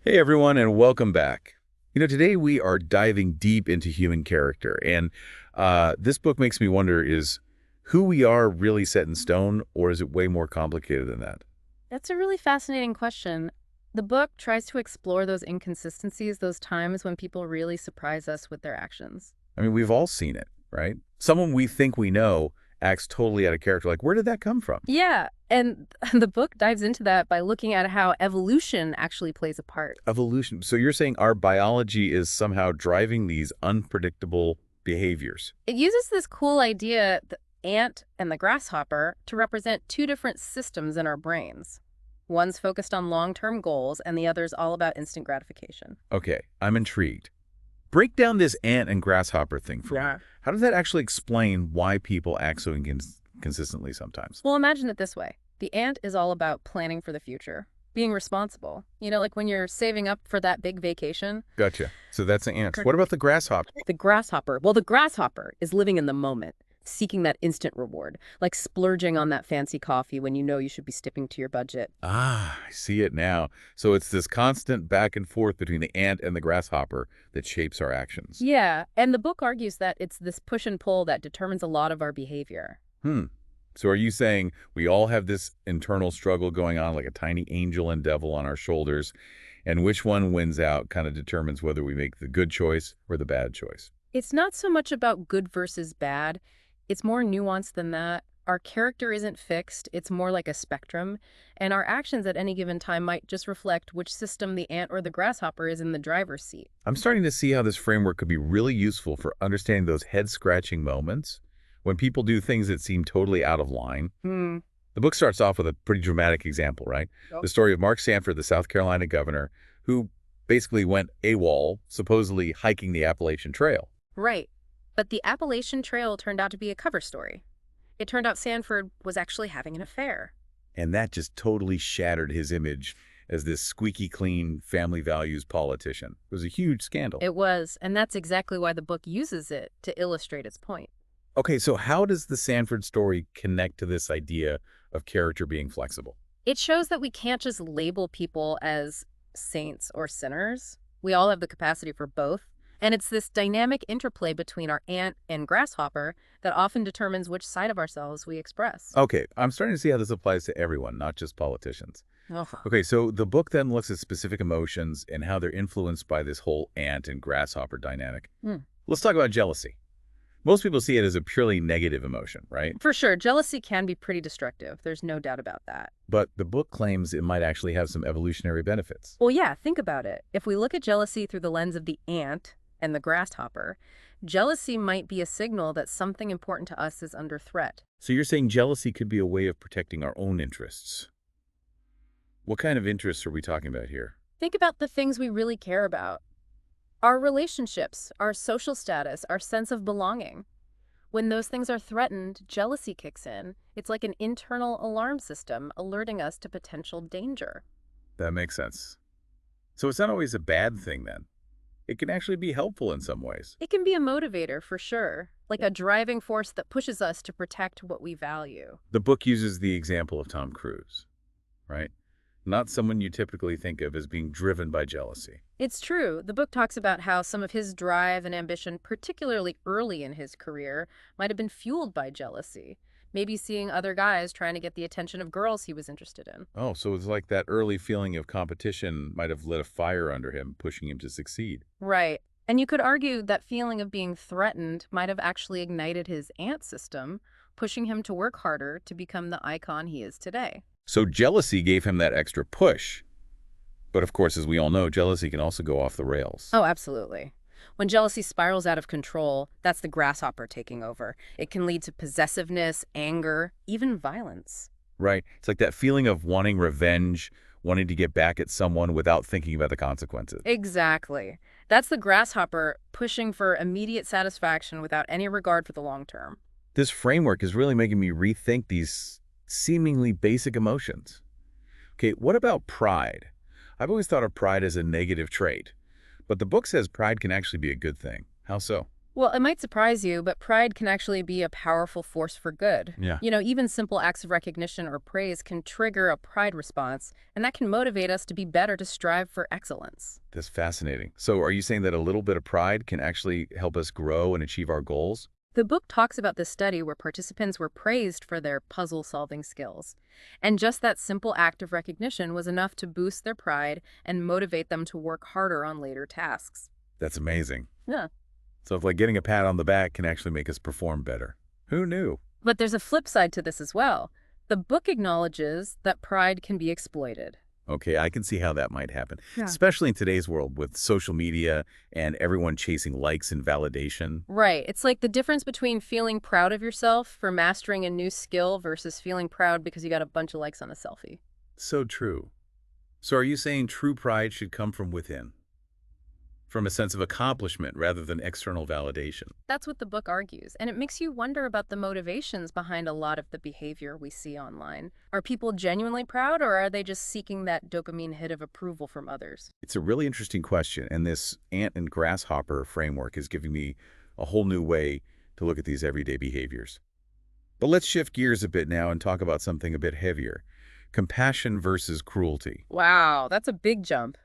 Hey everyone, and welcome back. Today we are diving deep into human character, and this book makes me wonder, is who we are really set in stone, or is it way more complicated than that? That's a really fascinating question. The book tries to explore those inconsistencies, those times when people really surprise us with their actions. I mean, we've all seen it, right? Someone we think we know acts totally out of character. Like, where did that come from? Yeah, and the book dives into that by looking at how evolution actually plays a part. Evolution. So you're saying our biology is somehow driving these unpredictable behaviors. It uses this cool idea, the ant and the grasshopper, to represent two different systems in our brains. One's focused on long-term goals, and the other's all about instant gratification. Okay, I'm intrigued. Break down this ant and grasshopper thing for me. Yeah. How does that actually explain why people act so inconsistently sometimes? Well, imagine it this way. The ant is all about planning for the future, being responsible. Like when you're saving up for that big vacation. Gotcha. So that's the ant. What about the grasshopper? The grasshopper is living in the moment, seeking that instant reward, like splurging on that fancy coffee when you know you should be sticking to your budget. Ah, I see it now. So it's this constant back and forth between the ant and the grasshopper that shapes our actions. Yeah, and the book argues that it's this push and pull that determines a lot of our behavior. Hmm. So are you saying we all have this internal struggle going on like a tiny angel and devil on our shoulders, and which one wins out kind of determines whether we make the good choice or the bad choice? It's not so much about good versus bad. It's more nuanced than that. Our character isn't fixed. It's more like a spectrum. And our actions at any given time might just reflect which system the ant or the grasshopper is in the driver's seat. I'm starting to see how this framework could be really useful for understanding those head-scratching moments when people do things that seem totally out of line. Hmm. The book starts off with a pretty dramatic example, right? Yep. The story of Mark Sanford, the South Carolina governor, who basically went AWOL, supposedly hiking the Appalachian Trail. Right. But the Appalachian Trail turned out to be a cover story. It turned out Sanford was actually having an affair. And that just totally shattered his image as this squeaky clean, family values politician. It was a huge scandal. It was, and that's exactly why the book uses it to illustrate its point. Okay, so how does the Sanford story connect to this idea of character being flexible? It shows that we can't just label people as saints or sinners. We all have the capacity for both. And it's this dynamic interplay between our ant and grasshopper that often determines which side of ourselves we express. Okay, I'm starting to see how this applies to everyone, not just politicians. Ugh. Okay, so the book then looks at specific emotions and how they're influenced by this whole ant and grasshopper dynamic. Hmm. Let's talk about jealousy. Most people see it as a purely negative emotion, right? For sure, jealousy can be pretty destructive. There's no doubt about that. But the book claims it might actually have some evolutionary benefits. Well, yeah, think about it. If we look at jealousy through the lens of the ant and the grasshopper, jealousy might be a signal that something important to us is under threat. So you're saying jealousy could be a way of protecting our own interests. What kind of interests are we talking about here? Think about the things we really care about. Our relationships, our social status, our sense of belonging. When those things are threatened, jealousy kicks in. It's like an internal alarm system alerting us to potential danger. That makes sense. So it's not always a bad thing then. It can actually be helpful in some ways. It can be a motivator for sure, like a driving force that pushes us to protect what we value. The book uses the example of Tom Cruise, right? Not someone you typically think of as being driven by jealousy. It's true. The book talks about how some of his drive and ambition, particularly early in his career, might have been fueled by jealousy. Maybe seeing other guys trying to get the attention of girls he was interested in. Oh, so it's like that early feeling of competition might have lit a fire under him, pushing him to succeed. Right. And you could argue that feeling of being threatened might have actually ignited his ant system, pushing him to work harder to become the icon he is today. So jealousy gave him that extra push. But of course, as we all know, jealousy can also go off the rails. Oh, absolutely. When jealousy spirals out of control, that's the grasshopper taking over. It can lead to possessiveness, anger, even violence. Right. It's like that feeling of wanting revenge, wanting to get back at someone without thinking about the consequences. Exactly. That's the grasshopper pushing for immediate satisfaction without any regard for the long term. This framework is really making me rethink these seemingly basic emotions. Okay, what about pride? I've always thought of pride as a negative trait, but the book says pride can actually be a good thing. How so? Well, it might surprise you, but pride can actually be a powerful force for good. Yeah, Even simple acts of recognition or praise can trigger a pride response, and that can motivate us to be better, to strive for excellence. that's fascinating. So are you saying that a little bit of pride can actually help us grow and achieve our goals? The book talks about this study where participants were praised for their puzzle-solving skills. And just that simple act of recognition was enough to boost their pride and motivate them to work harder on later tasks. That's amazing. Yeah. So if like getting a pat on the back can actually make us perform better. Who knew? But there's a flip side to this as well. The book acknowledges that pride can be exploited. Okay, I can see how that might happen, Yeah. especially in today's world with social media and everyone chasing likes and validation. Right. It's like the difference between feeling proud of yourself for mastering a new skill versus feeling proud because you got a bunch of likes on a selfie. So true. So are you saying true pride should come from within, from a sense of accomplishment rather than external validation? That's what the book argues, and it makes you wonder about the motivations behind a lot of the behavior we see online. Are people genuinely proud, or are they just seeking that dopamine hit of approval from others? It's a really interesting question, and this ant and grasshopper framework is giving me a whole new way to look at these everyday behaviors. But let's shift gears a bit now and talk about something a bit heavier. Compassion versus cruelty. Wow, that's a big jump.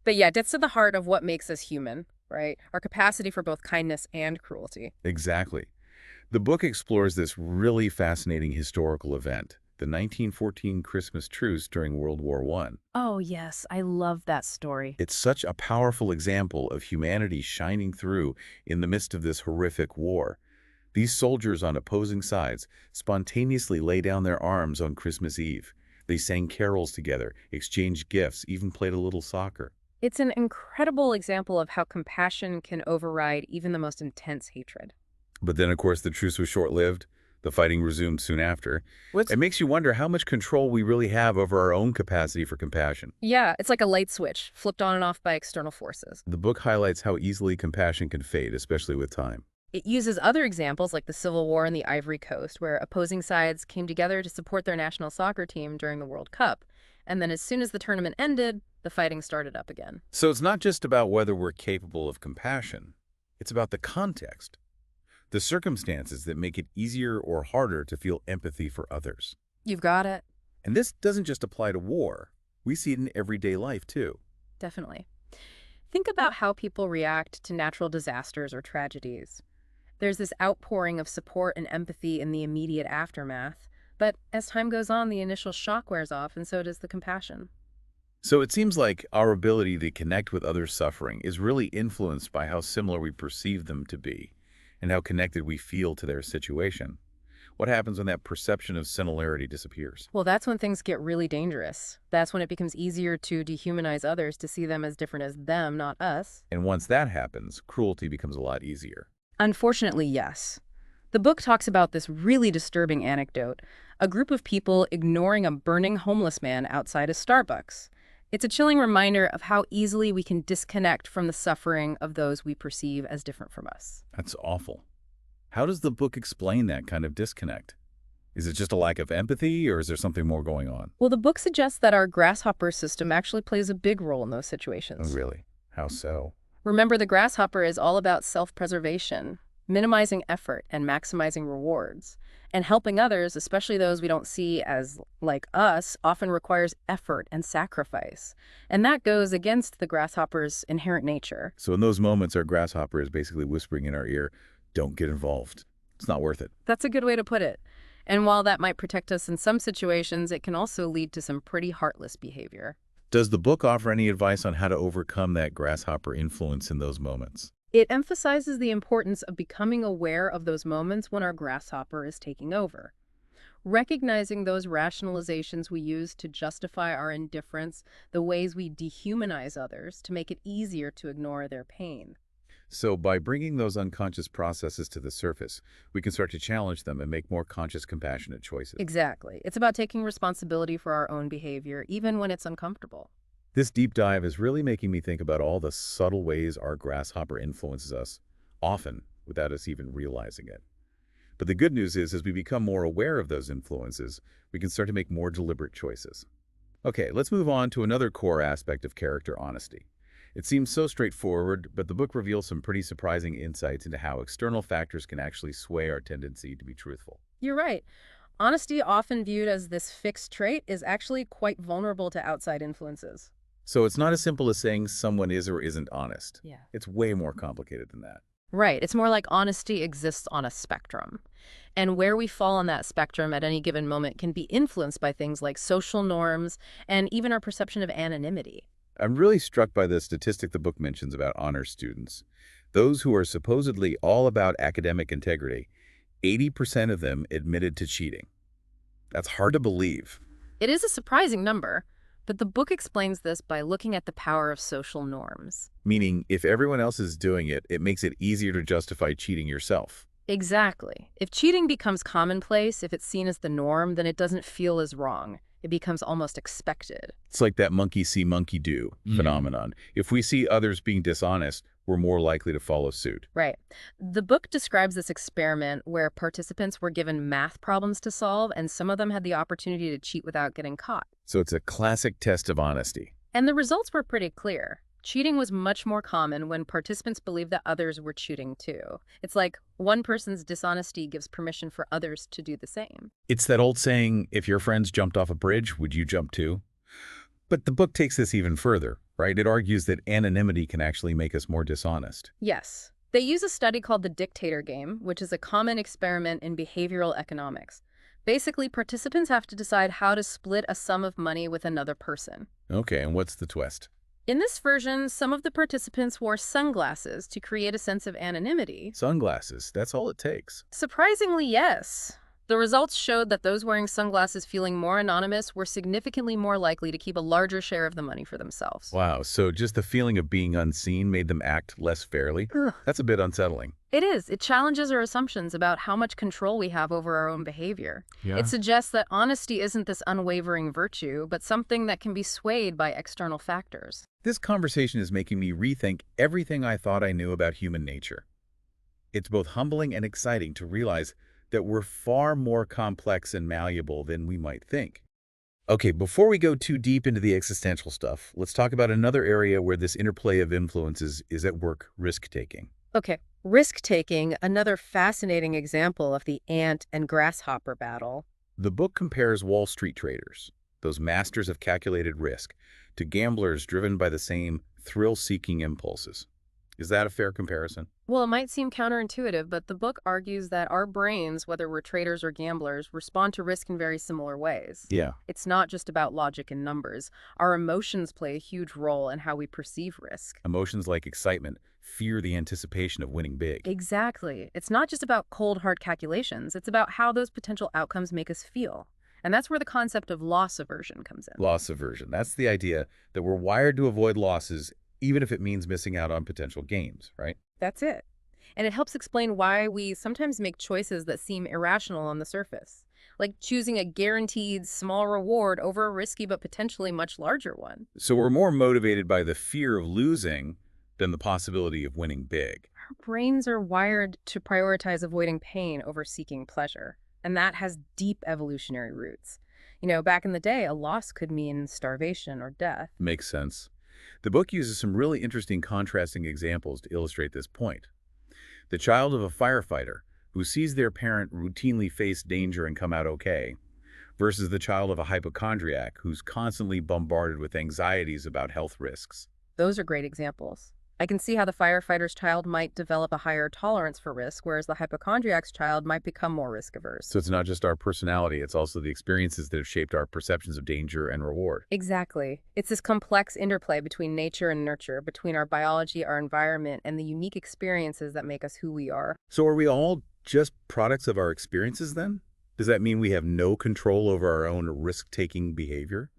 But yeah, it gets to the heart of what makes us human, right? Our capacity for both kindness and cruelty. Exactly. The book explores this really fascinating historical event, the 1914 Christmas truce during World War I. Oh, yes, I love that story. It's such a powerful example of humanity shining through in the midst of this horrific war. These soldiers on opposing sides spontaneously lay down their arms on Christmas Eve. They sang carols together, exchanged gifts, even played a little soccer. It's an incredible example of how compassion can override even the most intense hatred. But then, of course, the truce was short-lived. The fighting resumed soon after. It makes you wonder how much control we really have over our own capacity for compassion. Yeah, it's like a light switch, flipped on and off by external forces. The book highlights how easily compassion can fade, especially with time. It uses other examples like the Civil War in the Ivory Coast, where opposing sides came together to support their national soccer team during the World Cup. And then as soon as the tournament ended, the fighting started up again. So it's not just about whether we're capable of compassion. It's about the context, the circumstances that make it easier or harder to feel empathy for others. You've got it. And this doesn't just apply to war. We see it in everyday life, too. Definitely. Think about how people react to natural disasters or tragedies. There's this outpouring of support and empathy in the immediate aftermath, but as time goes on, the initial shock wears off, and so does the compassion. So it seems like our ability to connect with others' suffering is really influenced by how similar we perceive them to be and how connected we feel to their situation. What happens when that perception of similarity disappears? Well, that's when things get really dangerous. That's when it becomes easier to dehumanize others, to see them as different as them, not us. And once that happens, cruelty becomes a lot easier. Unfortunately, yes. The book talks about this really disturbing anecdote, a group of people ignoring a burning homeless man outside a Starbucks. It's a chilling reminder of how easily we can disconnect from the suffering of those we perceive as different from us. That's awful. How does the book explain that kind of disconnect? Is it just a lack of empathy, or is there something more going on? Well, the book suggests that our grasshopper system actually plays a big role in those situations. Oh, really? How so? Remember, the grasshopper is all about self-preservation, minimizing effort and maximizing rewards. And helping others, especially those we don't see as like us, often requires effort and sacrifice. And that goes against the grasshopper's inherent nature. So in those moments, our grasshopper is basically whispering in our ear, don't get involved. It's not worth it. That's a good way to put it. And while that might protect us in some situations, it can also lead to some pretty heartless behavior. Does the book offer any advice on how to overcome that grasshopper influence in those moments? It emphasizes the importance of becoming aware of those moments when our grasshopper is taking over. Recognizing those rationalizations we use to justify our indifference, the ways we dehumanize others to make it easier to ignore their pain. So by bringing those unconscious processes to the surface, we can start to challenge them and make more conscious, compassionate choices. Exactly. It's about taking responsibility for our own behavior, even when it's uncomfortable. This deep dive is really making me think about all the subtle ways our grasshopper influences us, often without us even realizing it. But the good news is, as we become more aware of those influences, we can start to make more deliberate choices. Okay, let's move on to another core aspect of character honesty. It seems so straightforward, but the book reveals some pretty surprising insights into how external factors can actually sway our tendency to be truthful. You're right. Honesty, often viewed as this fixed trait, is actually quite vulnerable to outside influences. So it's not as simple as saying someone is or isn't honest. Yeah. It's way more complicated than that. Right. It's more like honesty exists on a spectrum. And where we fall on that spectrum at any given moment can be influenced by things like social norms and even our perception of anonymity. I'm really struck by the statistic the book mentions about honor students. Those who are supposedly all about academic integrity, 80% of them admitted to cheating. That's hard to believe. It is a surprising number, but the book explains this by looking at the power of social norms. Meaning, if everyone else is doing it, it makes it easier to justify cheating yourself. Exactly. If cheating becomes commonplace, if it's seen as the norm, then it doesn't feel as wrong. It becomes almost expected. It's like that monkey see, monkey do phenomenon. If we see others being dishonest, we're more likely to follow suit. Right. The book describes this experiment where participants were given math problems to solve, and some of them had the opportunity to cheat without getting caught. So it's a classic test of honesty. And the results were pretty clear. Cheating was much more common when participants believed that others were cheating too. It's like one person's dishonesty gives permission for others to do the same. It's that old saying, if your friends jumped off a bridge, would you jump too? But the book takes this even further, right? It argues that anonymity can actually make us more dishonest. Yes. They use a study called the dictator game, which is a common experiment in behavioral economics. Basically, participants have to decide how to split a sum of money with another person. Okay, and what's the twist? In this version, some of the participants wore sunglasses to create a sense of anonymity. Sunglasses, that's all it takes. Surprisingly, yes. The results showed that those wearing sunglasses feeling more anonymous were significantly more likely to keep a larger share of the money for themselves. Wow, so just the feeling of being unseen made them act less fairly? Ugh. That's a bit unsettling. It is. It challenges our assumptions about how much control we have over our own behavior. Yeah. It suggests that honesty isn't this unwavering virtue, but something that can be swayed by external factors. This conversation is making me rethink everything I thought I knew about human nature. It's both humbling and exciting to realize that we're far more complex and malleable than we might think. Okay, before we go too deep into the existential stuff, let's talk about another area where this interplay of influences is at work: risk-taking. Okay, risk-taking, another fascinating example of the ant and grasshopper battle. The book compares Wall Street traders, those masters of calculated risk, to gamblers driven by the same thrill-seeking impulses. Is that a fair comparison? Well, it might seem counterintuitive, but the book argues that our brains, whether we're traders or gamblers, respond to risk in very similar ways. Yeah. It's not just about logic and numbers. Our emotions play a huge role in how we perceive risk. Emotions like excitement, fear, the anticipation of winning big. Exactly. It's not just about cold, hard calculations. It's about how those potential outcomes make us feel. And that's where the concept of loss aversion comes in. Loss aversion. That's the idea that we're wired to avoid losses, even if it means missing out on potential gains, right? That's it. And it helps explain why we sometimes make choices that seem irrational on the surface, like choosing a guaranteed small reward over a risky but potentially much larger one. So we're more motivated by the fear of losing than the possibility of winning big. Our brains are wired to prioritize avoiding pain over seeking pleasure, and that has deep evolutionary roots. You know, back in the day, a loss could mean starvation or death. Makes sense. The book uses some really interesting contrasting examples to illustrate this point. The child of a firefighter who sees their parent routinely face danger and come out okay, versus the child of a hypochondriac who's constantly bombarded with anxieties about health risks. Those are great examples. I can see how the firefighter's child might develop a higher tolerance for risk, whereas the hypochondriac's child might become more risk-averse. So it's not just our personality, it's also the experiences that have shaped our perceptions of danger and reward. Exactly. It's this complex interplay between nature and nurture, between our biology, our environment, and the unique experiences that make us who we are. So are we all just products of our experiences then? Does that mean we have no control over our own risk-taking behavior?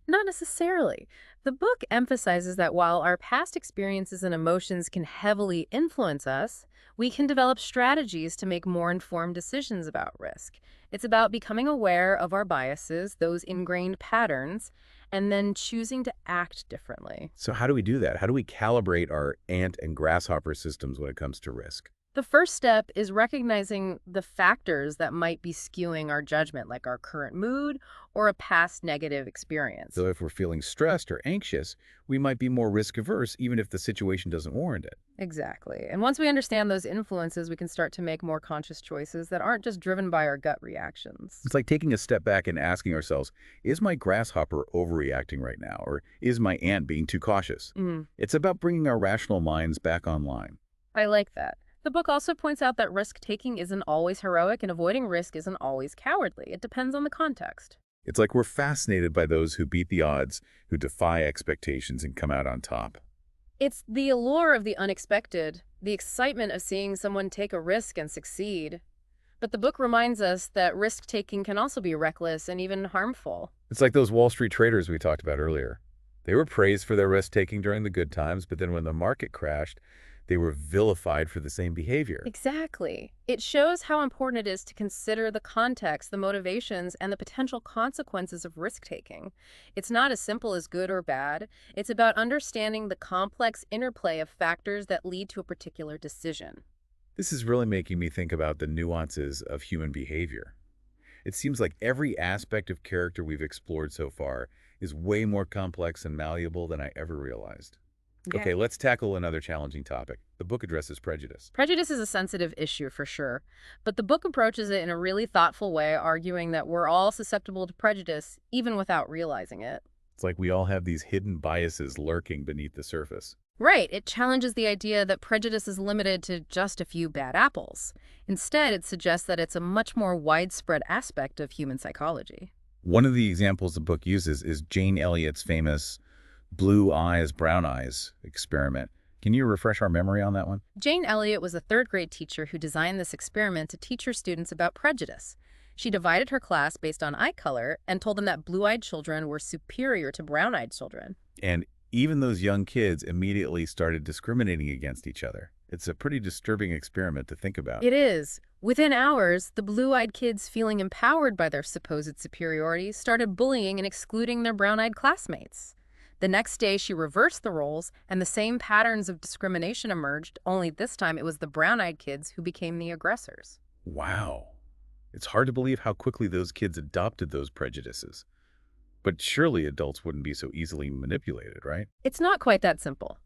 Not necessarily. The book emphasizes that while our past experiences and emotions can heavily influence us, we can develop strategies to make more informed decisions about risk. It's about becoming aware of our biases, those ingrained patterns, and then choosing to act differently. So how do we do that? How do we calibrate our ant and grasshopper systems when it comes to risk? The first step is recognizing the factors that might be skewing our judgment, like our current mood or a past negative experience. So if we're feeling stressed or anxious, we might be more risk-averse even if the situation doesn't warrant it. Exactly. And once we understand those influences, we can start to make more conscious choices that aren't just driven by our gut reactions. It's like taking a step back and asking ourselves, is my grasshopper overreacting right now? Or is my ant being too cautious? Mm, It's about bringing our rational minds back online. I like that. The book also points out that risk-taking isn't always heroic and avoiding risk isn't always cowardly. It depends on the context. It's like we're fascinated by those who beat the odds, who defy expectations and come out on top. It's the allure of the unexpected, the excitement of seeing someone take a risk and succeed. But the book reminds us that risk-taking can also be reckless and even harmful. It's like those Wall Street traders we talked about earlier. They were praised for their risk-taking during the good times, but then when the market crashed, they were vilified for the same behavior. Exactly. It shows how important it is to consider the context, the motivations, and the potential consequences of risk-taking. It's not as simple as good or bad. It's about understanding the complex interplay of factors that lead to a particular decision. This is really making me think about the nuances of human behavior. It seems like every aspect of character we've explored so far is way more complex and malleable than I ever realized. Yeah. Okay, let's tackle another challenging topic. The book addresses prejudice. Prejudice is a sensitive issue for sure, but the book approaches it in a really thoughtful way, arguing that we're all susceptible to prejudice, even without realizing it. It's like we all have these hidden biases lurking beneath the surface. Right, it challenges the idea that prejudice is limited to just a few bad apples. Instead, it suggests that it's a much more widespread aspect of human psychology. One of the examples the book uses is Jane Elliott's famous blue eyes, brown eyes experiment. Can you refresh our memory on that one? Jane Elliott was a third-grade teacher who designed this experiment to teach her students about prejudice. She divided her class based on eye color and told them that blue-eyed children were superior to brown-eyed children. And even those young kids immediately started discriminating against each other. It's a pretty disturbing experiment to think about. It is. Within hours, the blue-eyed kids, feeling empowered by their supposed superiority, started bullying and excluding their brown-eyed classmates. The next day, she reversed the roles, and the same patterns of discrimination emerged, only this time it was the brown-eyed kids who became the aggressors. Wow. It's hard to believe how quickly those kids adopted those prejudices. But surely adults wouldn't be so easily manipulated, right? It's not quite that simple.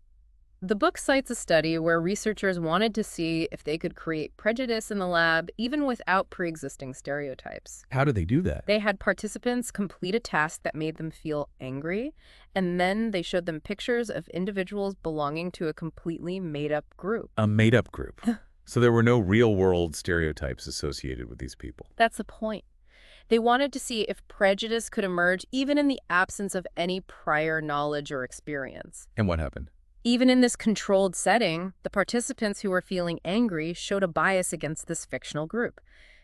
The book cites a study where researchers wanted to see if they could create prejudice in the lab even without pre-existing stereotypes. How do they do that? They had participants complete a task that made them feel angry, and then they showed them pictures of individuals belonging to a completely made-up group. A made-up group. So there were no real-world stereotypes associated with these people. That's the point. They wanted to see if prejudice could emerge even in the absence of any prior knowledge or experience. And what happened? Even in this controlled setting, the participants who were feeling angry showed a bias against this fictional group.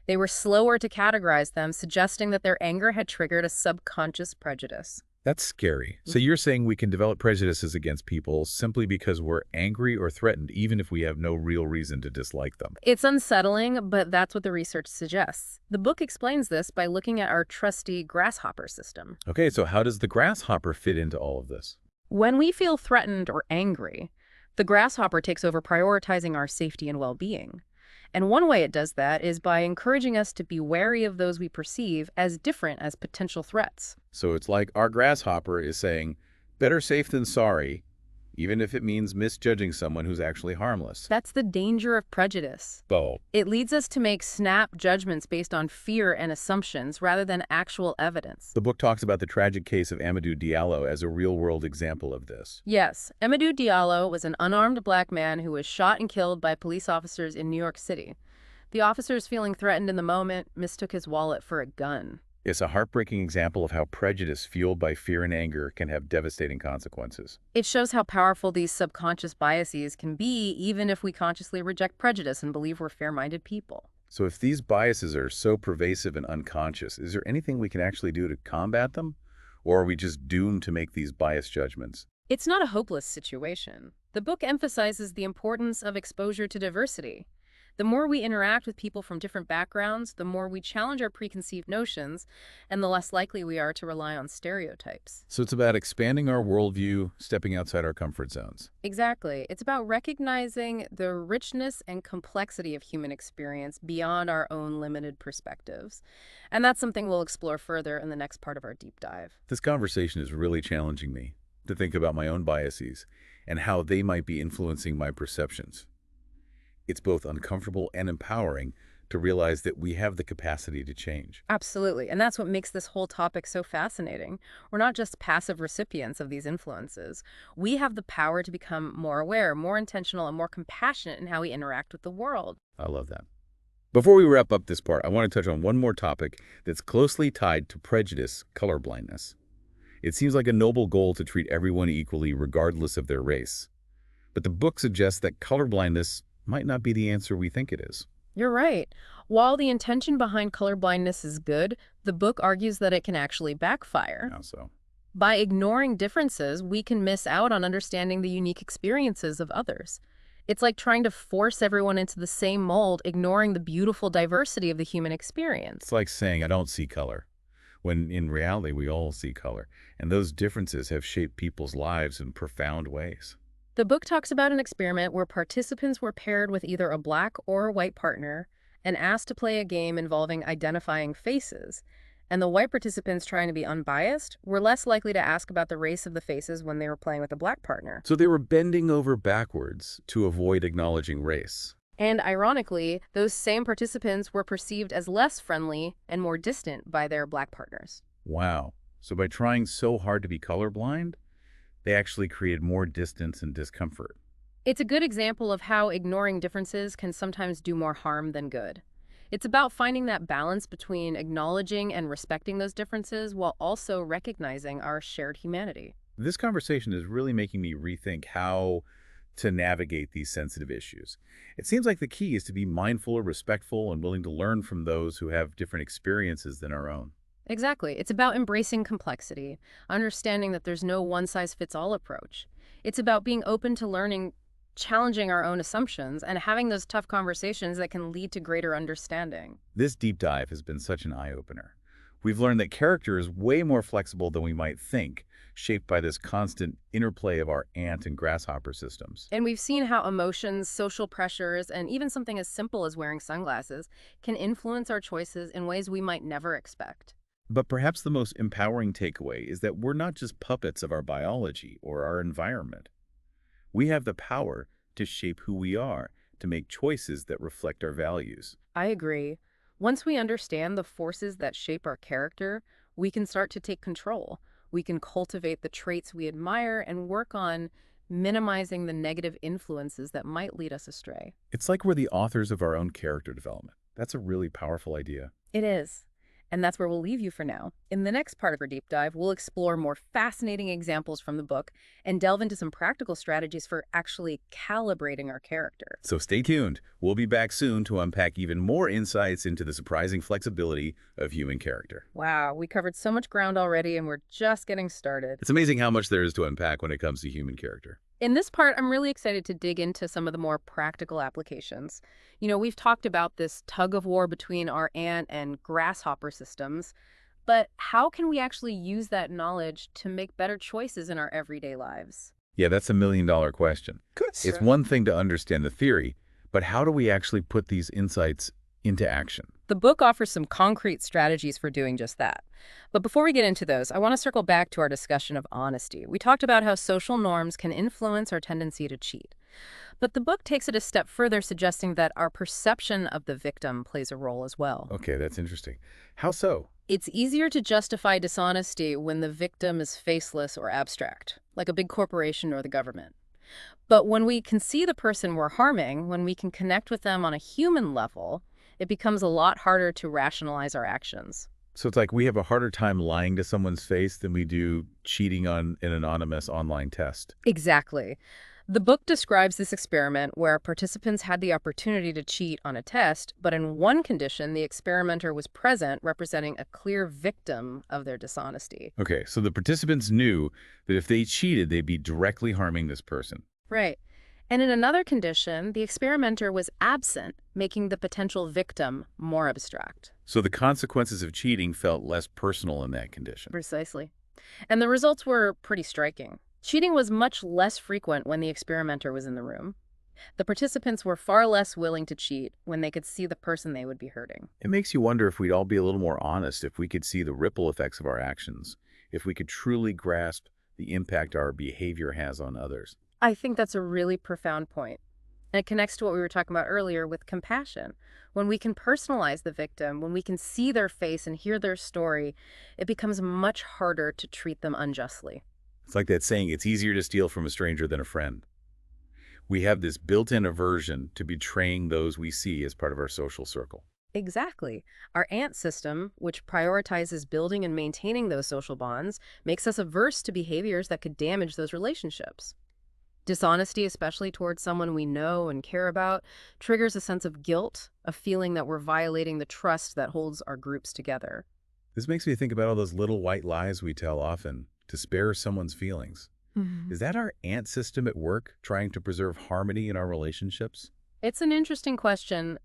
They were slower to categorize them, suggesting that their anger had triggered a subconscious prejudice. That's scary. So you're saying we can develop prejudices against people simply because we're angry or threatened, even if we have no real reason to dislike them. It's unsettling, but that's what the research suggests. The book explains this by looking at our trusty grasshopper system. Okay, so how does the grasshopper fit into all of this? When we feel threatened or angry, the grasshopper takes over prioritizing our safety and well-being. And one way it does that is by encouraging us to be wary of those we perceive as different as potential threats. So it's like our grasshopper is saying, better safe than sorry, even if it means misjudging someone who's actually harmless. That's the danger of prejudice. Oh, It leads us to make snap judgments based on fear and assumptions rather than actual evidence. the book talks about the tragic case of Amadou Diallo as a real-world example of this. Yes, Amadou Diallo was an unarmed black man who was shot and killed by police officers in New York City. The officers, feeling threatened in the moment, mistook his wallet for a gun. It's a heartbreaking example of how prejudice fueled by fear and anger can have devastating consequences. It shows how powerful these subconscious biases can be, even if we consciously reject prejudice and believe we're fair-minded people. So if these biases are so pervasive and unconscious, is there anything we can actually do to combat them? Or are we just doomed to make these biased judgments? It's not a hopeless situation. The book emphasizes the importance of exposure to diversity. The more we interact with people from different backgrounds, the more we challenge our preconceived notions, and the less likely we are to rely on stereotypes. So it's about expanding our worldview, stepping outside our comfort zones. Exactly. It's about recognizing the richness and complexity of human experience beyond our own limited perspectives. And that's something we'll explore further in the next part of our deep dive. This conversation is really challenging me to think about my own biases and how they might be influencing my perceptions. It's both uncomfortable and empowering to realize that we have the capacity to change. Absolutely. And that's what makes this whole topic so fascinating. We're not just passive recipients of these influences. We have the power to become more aware, more intentional, and more compassionate in how we interact with the world. I love that. Before we wrap up this part, I want to touch on one more topic that's closely tied to prejudice, colorblindness. It seems like a noble goal to treat everyone equally regardless of their race. But the book suggests that colorblindness might not be the answer we think it is. You're right. While the intention behind colorblindness is good, the book argues that it can actually backfire. How so? By ignoring differences, we can miss out on understanding the unique experiences of others. It's like trying to force everyone into the same mold, ignoring the beautiful diversity of the human experience. It's like saying, I don't see color, when in reality we all see color, and those differences have shaped people's lives in profound ways. The book talks about an experiment where participants were paired with either a black or a white partner and asked to play a game involving identifying faces. And the white participants, trying to be unbiased, were less likely to ask about the race of the faces when they were playing with a black partner. So they were bending over backwards to avoid acknowledging race. And ironically, those same participants were perceived as less friendly and more distant by their black partners. Wow. So by trying so hard to be colorblind, they actually created more distance and discomfort. It's a good example of how ignoring differences can sometimes do more harm than good. It's about finding that balance between acknowledging and respecting those differences while also recognizing our shared humanity. This conversation is really making me rethink how to navigate these sensitive issues. It seems like the key is to be mindful, respectful, and willing to learn from those who have different experiences than our own. Exactly. It's about embracing complexity, understanding that there's no one-size-fits-all approach. It's about being open to learning, challenging our own assumptions, and having those tough conversations that can lead to greater understanding. This deep dive has been such an eye-opener. We've learned that character is way more flexible than we might think, shaped by this constant interplay of our ant and grasshopper systems. And we've seen how emotions, social pressures, and even something as simple as wearing sunglasses can influence our choices in ways we might never expect. But perhaps the most empowering takeaway is that we're not just puppets of our biology or our environment. We have the power to shape who we are, to make choices that reflect our values. I agree. Once we understand the forces that shape our character, we can start to take control. We can cultivate the traits we admire and work on minimizing the negative influences that might lead us astray. It's like we're the authors of our own character development. That's a really powerful idea. It is. And that's where we'll leave you for now. In the next part of our deep dive, we'll explore more fascinating examples from the book and delve into some practical strategies for actually calibrating our character. So stay tuned. We'll be back soon to unpack even more insights into the surprising flexibility of human character. Wow, we covered so much ground already, and we're just getting started. It's amazing how much there is to unpack when it comes to human character. In this part, I'm really excited to dig into some of the more practical applications. We've talked about this tug of war between our ant and grasshopper systems, but how can we actually use that knowledge to make better choices in our everyday lives? Yeah, that's a million-dollar question. Good, sir. It's one thing to understand the theory, but how do we actually put these insights into action? The book offers some concrete strategies for doing just that. But before we get into those, I want to circle back to our discussion of honesty. We talked about how social norms can influence our tendency to cheat. But the book takes it a step further, suggesting that our perception of the victim plays a role as well. Okay, that's interesting. How so? It's easier to justify dishonesty when the victim is faceless or abstract, like a big corporation or the government. But when we can see the person we're harming, when we can connect with them on a human level, it becomes a lot harder to rationalize our actions. So it's like we have a harder time lying to someone's face than we do cheating on an anonymous online test. Exactly. The book describes this experiment where participants had the opportunity to cheat on a test, but in one condition, the experimenter was present, representing a clear victim of their dishonesty. Okay, so the participants knew that if they cheated, they'd be directly harming this person. Right. And in another condition, the experimenter was absent, making the potential victim more abstract. So the consequences of cheating felt less personal in that condition. Precisely. And the results were pretty striking. Cheating was much less frequent when the experimenter was in the room. The participants were far less willing to cheat when they could see the person they would be hurting. It makes you wonder if we'd all be a little more honest if we could see the ripple effects of our actions, if we could truly grasp the impact our behavior has on others. I think that's a really profound point. And it connects to what we were talking about earlier with compassion. When we can personalize the victim, when we can see their face and hear their story, it becomes much harder to treat them unjustly. It's like that saying, it's easier to steal from a stranger than a friend. We have this built-in aversion to betraying those we see as part of our social circle. Exactly. Our ant system, which prioritizes building and maintaining those social bonds, makes us averse to behaviors that could damage those relationships. Dishonesty, especially towards someone we know and care about, triggers a sense of guilt, a feeling that we're violating the trust that holds our groups together. This makes me think about all those little white lies we tell often to spare someone's feelings. Is that our ant system at work, trying to preserve harmony in our relationships? It's an interesting question.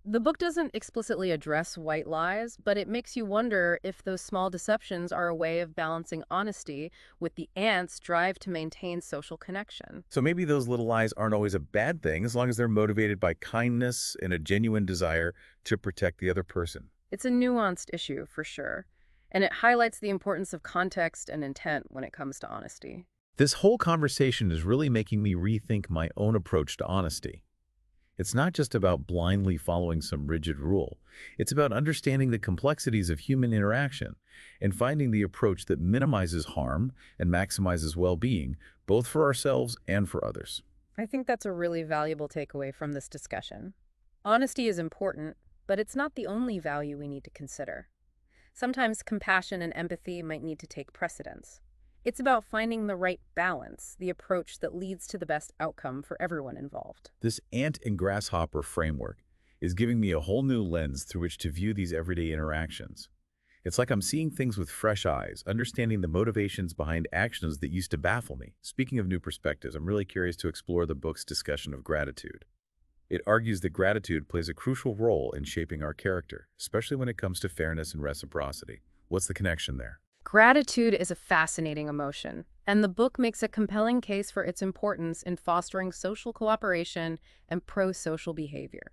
The book doesn't explicitly address white lies, but it makes you wonder if those small deceptions are a way of balancing honesty with the ant's drive to maintain social connection. So maybe those little lies aren't always a bad thing as long as they're motivated by kindness and a genuine desire to protect the other person. It's a nuanced issue, for sure, and it highlights the importance of context and intent when it comes to honesty. This whole conversation is really making me rethink my own approach to honesty. It's not just about blindly following some rigid rule. It's about understanding the complexities of human interaction and finding the approach that minimizes harm and maximizes well-being, both for ourselves and for others. I think that's a really valuable takeaway from this discussion. Honesty is important, but it's not the only value we need to consider. Sometimes compassion and empathy might need to take precedence. It's about finding the right balance, the approach that leads to the best outcome for everyone involved. This ant and grasshopper framework is giving me a whole new lens through which to view these everyday interactions. It's like I'm seeing things with fresh eyes, understanding the motivations behind actions that used to baffle me. Speaking of new perspectives, I'm really curious to explore the book's discussion of gratitude. It argues that gratitude plays a crucial role in shaping our character, especially when it comes to fairness and reciprocity. What's the connection there? Gratitude is a fascinating emotion, and the book makes a compelling case for its importance in fostering social cooperation and pro-social behavior.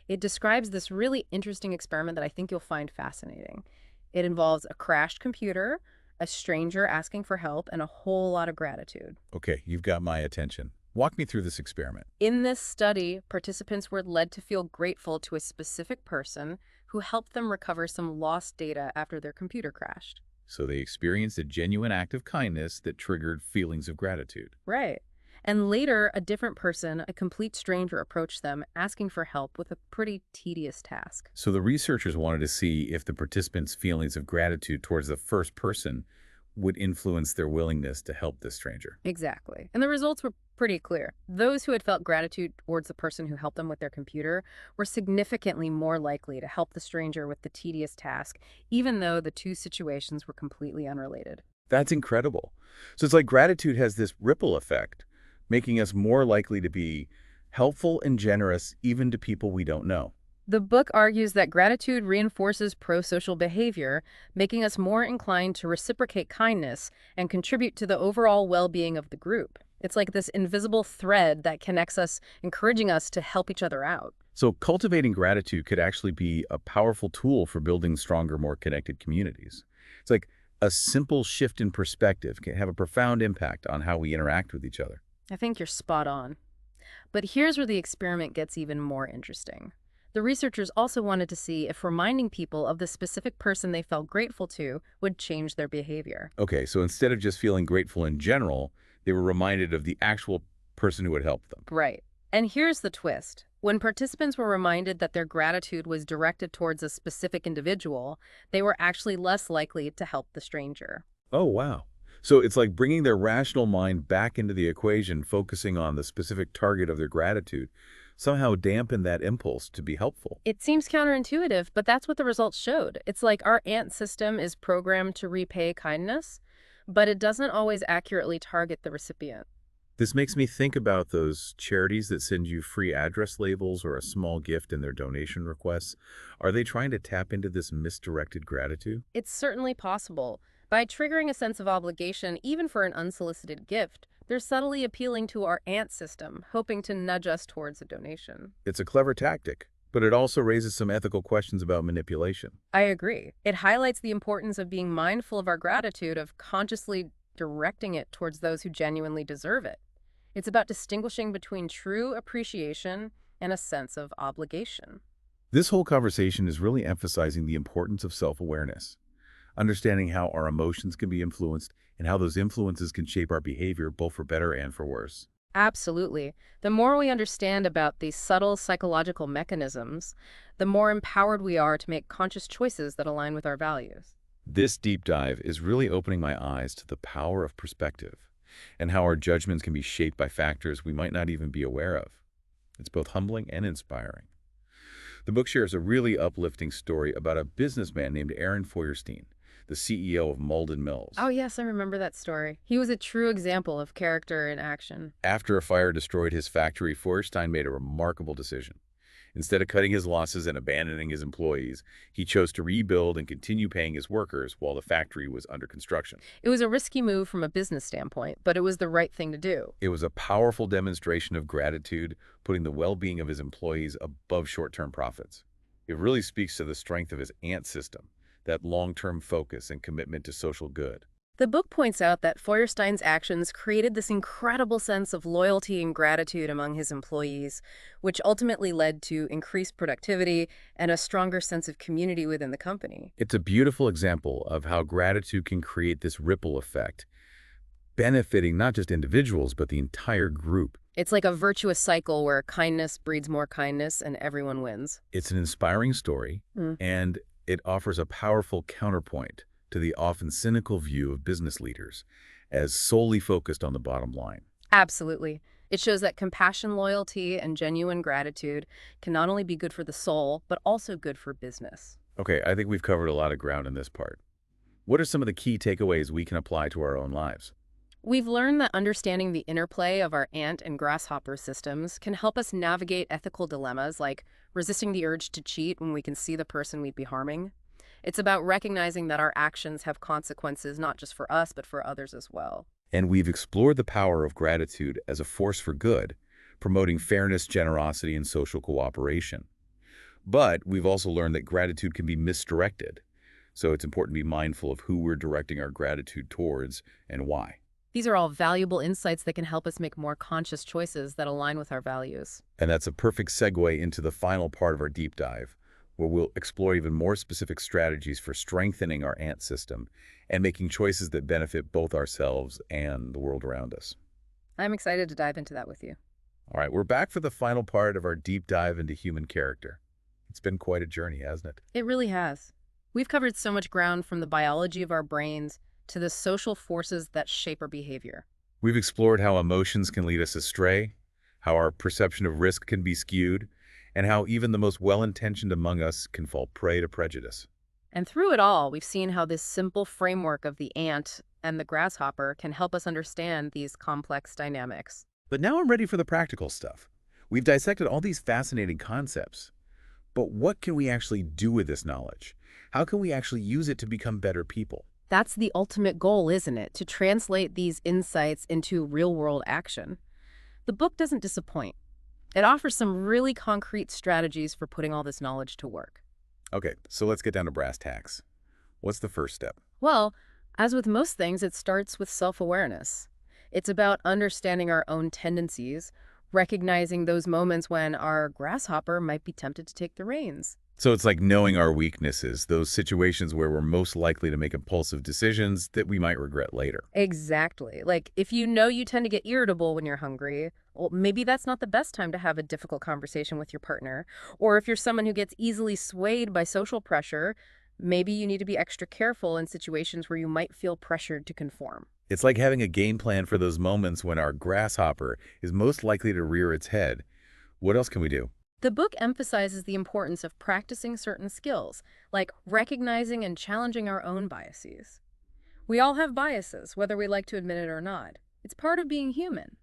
It describes this really interesting experiment that I think you'll find fascinating. It involves a crashed computer, a stranger asking for help, and a whole lot of gratitude. Okay, you've got my attention. Walk me through this experiment. In this study, participants were led to feel grateful to a specific person who helped them recover some lost data after their computer crashed. So they experienced a genuine act of kindness that triggered feelings of gratitude. Right. And later, a different person, a complete stranger, approached them, asking for help with a pretty tedious task. So the researchers wanted to see if the participants' feelings of gratitude towards the first person would influence their willingness to help this stranger. Exactly. And the results were pretty clear. Those who had felt gratitude towards the person who helped them with their computer were significantly more likely to help the stranger with the tedious task, even though the two situations were completely unrelated. That's incredible. So it's like gratitude has this ripple effect, making us more likely to be helpful and generous even to people we don't know. The book argues that gratitude reinforces pro-social behavior, making us more inclined to reciprocate kindness and contribute to the overall well-being of the group. It's like this invisible thread that connects us, encouraging us to help each other out. So cultivating gratitude could actually be a powerful tool for building stronger, more connected communities. It's like a simple shift in perspective can have a profound impact on how we interact with each other. I think you're spot on. But here's where the experiment gets even more interesting. The researchers also wanted to see if reminding people of the specific person they felt grateful to would change their behavior. Okay, so instead of just feeling grateful in general, they were reminded of the actual person who had helped them. Right. And here's the twist. When participants were reminded that their gratitude was directed towards a specific individual, they were actually less likely to help the stranger. Oh, wow. So it's like bringing their rational mind back into the equation, focusing on the specific target of their gratitude, somehow dampen that impulse to be helpful. It seems counterintuitive, but that's what the results showed. It's like our ant system is programmed to repay kindness, but it doesn't always accurately target the recipient. This makes me think about those charities that send you free address labels or a small gift in their donation requests. Are they trying to tap into this misdirected gratitude? It's certainly possible. By triggering a sense of obligation, even for an unsolicited gift, they're subtly appealing to our ant system, hoping to nudge us towards a donation. It's a clever tactic, but it also raises some ethical questions about manipulation. I agree. It highlights the importance of being mindful of our gratitude, of consciously directing it towards those who genuinely deserve it. It's about distinguishing between true appreciation and a sense of obligation. This whole conversation is really emphasizing the importance of self-awareness, understanding how our emotions can be influenced and how those influences can shape our behavior both for better and for worse. Absolutely. The more we understand about these subtle psychological mechanisms, the more empowered we are to make conscious choices that align with our values. This deep dive is really opening my eyes to the power of perspective and how our judgments can be shaped by factors we might not even be aware of. It's both humbling and inspiring. The book shares a really uplifting story about a businessman named Aaron Feuerstein, the CEO of Malden Mills. Oh, yes, I remember that story. He was a true example of character in action. After a fire destroyed his factory, Feuerstein made a remarkable decision. Instead of cutting his losses and abandoning his employees, he chose to rebuild and continue paying his workers while the factory was under construction. It was a risky move from a business standpoint, but it was the right thing to do. It was a powerful demonstration of gratitude, putting the well-being of his employees above short-term profits. It really speaks to the strength of his ant system, that long-term focus and commitment to social good. The book points out that Feuerstein's actions created this incredible sense of loyalty and gratitude among his employees, which ultimately led to increased productivity and a stronger sense of community within the company. It's a beautiful example of how gratitude can create this ripple effect, benefiting not just individuals, but the entire group. It's like a virtuous cycle where kindness breeds more kindness and everyone wins. It's an inspiring story, and it offers a powerful counterpoint to the often cynical view of business leaders as solely focused on the bottom line. Absolutely. It shows that compassion, loyalty, and genuine gratitude can not only be good for the soul, but also good for business. Okay, I think we've covered a lot of ground in this part. What are some of the key takeaways we can apply to our own lives? We've learned that understanding the interplay of our ant and grasshopper systems can help us navigate ethical dilemmas like resisting the urge to cheat when we can see the person we'd be harming. It's about recognizing that our actions have consequences not just for us, but for others as well. And we've explored the power of gratitude as a force for good, promoting fairness, generosity, and social cooperation. But we've also learned that gratitude can be misdirected, so it's important to be mindful of who we're directing our gratitude towards and why. These are all valuable insights that can help us make more conscious choices that align with our values. And that's a perfect segue into the final part of our deep dive, where we'll explore even more specific strategies for strengthening our ant system and making choices that benefit both ourselves and the world around us. I'm excited to dive into that with you. All right, we're back for the final part of our deep dive into human character. It's been quite a journey, hasn't it? It really has. We've covered so much ground from the biology of our brains to the social forces that shape our behavior. We've explored how emotions can lead us astray, how our perception of risk can be skewed, and how even the most well-intentioned among us can fall prey to prejudice. And through it all, we've seen how this simple framework of the ant and the grasshopper can help us understand these complex dynamics. But now I'm ready for the practical stuff. We've dissected all these fascinating concepts. But what can we actually do with this knowledge? How can we actually use it to become better people? That's the ultimate goal, isn't it? To translate these insights into real-world action. The book doesn't disappoint. It offers some really concrete strategies for putting all this knowledge to work. Okay, so let's get down to brass tacks. What's the first step? Well, as with most things, it starts with self-awareness. It's about understanding our own tendencies, recognizing those moments when our grasshopper might be tempted to take the reins. So it's like knowing our weaknesses, those situations where we're most likely to make impulsive decisions that we might regret later. Exactly. Like, if you know you tend to get irritable when you're hungry, well, maybe that's not the best time to have a difficult conversation with your partner. Or if you're someone who gets easily swayed by social pressure, maybe you need to be extra careful in situations where you might feel pressured to conform. It's like having a game plan for those moments when our grasshopper is most likely to rear its head. What else can we do? The book emphasizes the importance of practicing certain skills, like recognizing and challenging our own biases. We all have biases, whether we like to admit it or not. It's part of being human.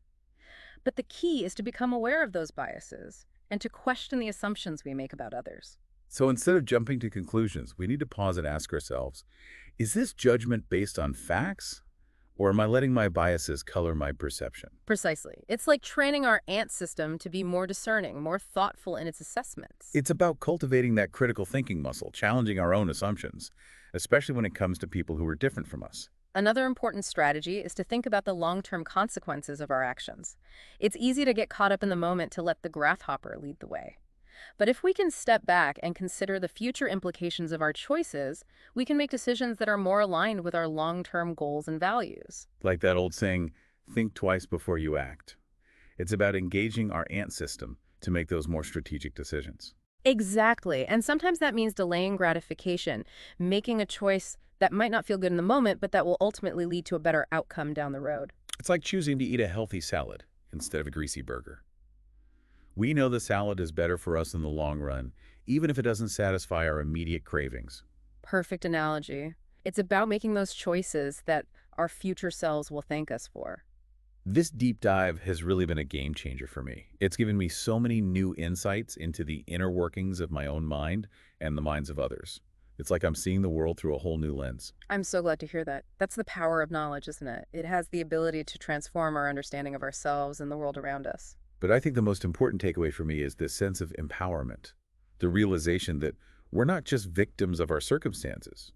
But the key is to become aware of those biases and to question the assumptions we make about others. So instead of jumping to conclusions, we need to pause and ask ourselves, is this judgment based on facts, or am I letting my biases color my perception? Precisely. It's like training our ant system to be more discerning, more thoughtful in its assessments. It's about cultivating that critical thinking muscle, challenging our own assumptions, especially when it comes to people who are different from us. Another important strategy is to think about the long-term consequences of our actions. It's easy to get caught up in the moment to let the grasshopper lead the way. But if we can step back and consider the future implications of our choices, we can make decisions that are more aligned with our long-term goals and values. Like that old saying, think twice before you act. It's about engaging our ant system to make those more strategic decisions. Exactly. And sometimes that means delaying gratification, making a choice that might not feel good in the moment, but that will ultimately lead to a better outcome down the road. It's like choosing to eat a healthy salad instead of a greasy burger. We know the salad is better for us in the long run, even if it doesn't satisfy our immediate cravings. Perfect analogy. It's about making those choices that our future selves will thank us for. This deep dive has really been a game changer for me. It's given me so many new insights into the inner workings of my own mind and the minds of others. It's like I'm seeing the world through a whole new lens. I'm so glad to hear that. That's the power of knowledge, isn't it? It has the ability to transform our understanding of ourselves and the world around us. But I think the most important takeaway for me is this sense of empowerment, the realization that we're not just victims of our circumstances.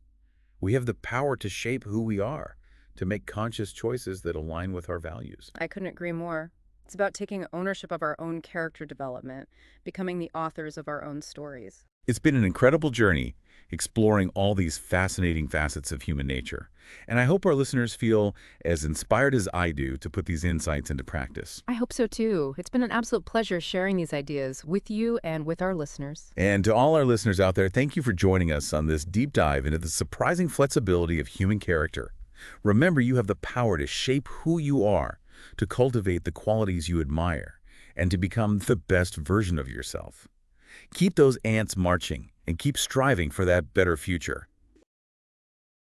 We have the power to shape who we are, to make conscious choices that align with our values. I couldn't agree more. It's about taking ownership of our own character development, becoming the authors of our own stories. It's been an incredible journey exploring all these fascinating facets of human nature, and I hope our listeners feel as inspired as I do to put these insights into practice. I hope so too. It's been an absolute pleasure sharing these ideas with you and with our listeners. And to all our listeners out there, thank you for joining us on this deep dive into the surprising flexibility of human character. Remember, you have the power to shape who you are, to cultivate the qualities you admire, and to become the best version of yourself. Keep those ants marching and keep striving for that better future.